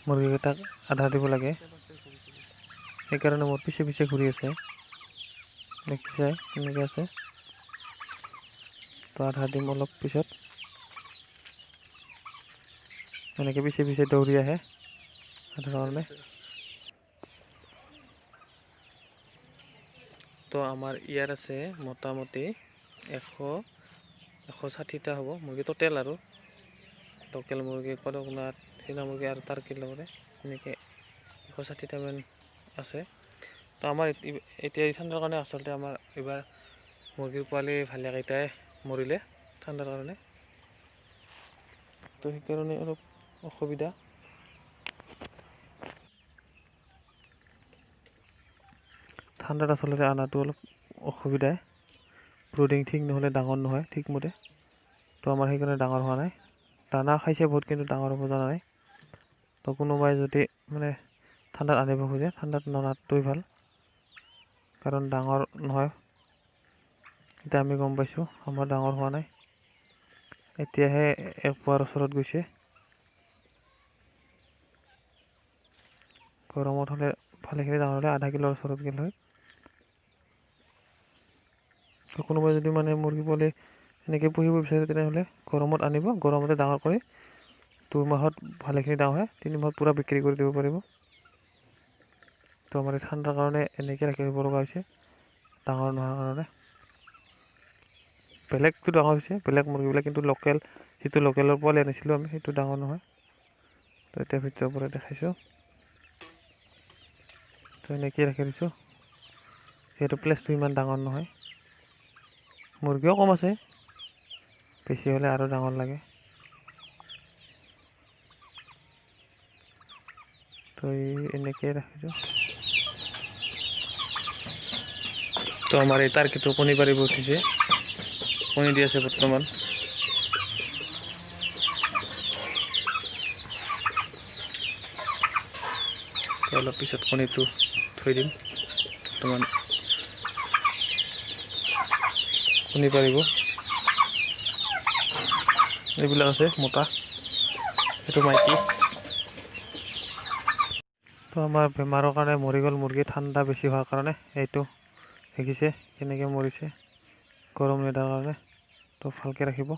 মুৰ্গীকেইটাক আধা দিব লাগে। সেইকাৰণে মোৰ পিছে পিছে ঘূৰি আছে, দেখিছে কেনেকৈ আছে। তো আধা দিম অলপ পিছত, এনেকৈ পিছে পিছে দৌৰি আহে আধাৰ কাৰণে। তো আমাৰ ইয়াত আছে মোটামুটি 160টা হ'ব মুৰ্গী টোটেল, আৰু লোকেল মুৰ্গী, কড়কনাথ, চীনা মুৰ্গী আৰু টাৰ্কিৰ লগতে এনেকৈ 160টা মান আছে। তো আমাৰ এতিয়া এই ঠাণ্ডাৰ কাৰণে আচলতে আমাৰ এইবাৰ মুৰ্গীৰ পোৱালি ভালেকেইটাই মৰিলে ঠাণ্ডাৰ কাৰণে। তো সেইকাৰণে অলপ অসুবিধা। ঠাণ্ডাত আচলতে অনাটো অলপ অসুবিধাই, ব্ৰুডিং ঠিক নহ'লে ডাঙৰ নহয় ঠিকমতে। তো আমাৰ সেইকাৰণে ডাঙৰ হোৱা নাই। দানা খাইছে বহুত, কিন্তু ডাঙৰ হ'ব জনা নাই। তো কোনোবাই যদি মানে ঠাণ্ডাত আনিব খোজে, ঠাণ্ডাত ননাটোৱেই ভাল, কাৰণ ডাঙৰ নহয়। এতিয়া আমি গম পাইছোঁ আমাৰ ডাঙৰ হোৱা নাই, এতিয়াহে 1 পোৱাৰ ওচৰত গৈছে। গৰমত হ'লে ভালেখিনি ডাঙৰ হ'লে আধা কিলোৰ ওচৰত গ'ল হয়। কোনোবাই যদি মানে মুৰ্গী পোৱালি এনেকৈ পুহিব বিচাৰে, তেনেহ'লে গৰমত আনিব, গৰমতে ডাঙৰ কৰি 2 মাহত ভালেখিনি ডাঙৰ হয়, 3 মাহত পূৰা বিক্ৰী কৰি দিব পাৰিব। তো আমাৰ এই ঠাণ্ডাৰ কাৰণে এনেকৈ ৰাখিব লগা হৈছে, ডাঙৰ নোহোৱাৰ কাৰণে। বেলেগটো ডাঙৰ হৈছে, বেলেগ মুৰ্গীবিলাক, কিন্তু লোকেল যিটো লোকেলৰ পোৱালি আনিছিলোঁ আমি, সেইটো ডাঙৰ নহয়। তো এতিয়া ভিতৰৰ পৰা দেখাইছোঁ। তো এনেকৈ ৰাখি দিছোঁ, যিহেতু প্লেচটো ইমান ডাঙৰ নহয়। মুৰ্গীও কম আছে, বেছি হ'লে আৰু ডাঙৰ লাগে। তো এনেকৈ ৰাখিছোঁ। তো আমাৰ এই টাৰ্কিটো কণী পাৰিব উঠিছে, কণী দি আছে বৰ্তমান। অলপ পিছত কণীটো থৈ দিম, বৰ্তমান কণী পাৰিব। এইবিলাক আছে মতা, সেইটো মাইকী। তো আমাৰ বেমাৰৰ কাৰণে মৰি গ'ল মুৰ্গী, ঠাণ্ডা বেছি হোৱাৰ কাৰণে। এইটো দেখিছে কেনেকৈ মৰিছে, গৰম নিদাৰ কাৰণে। তো ভালকৈ ৰাখিব।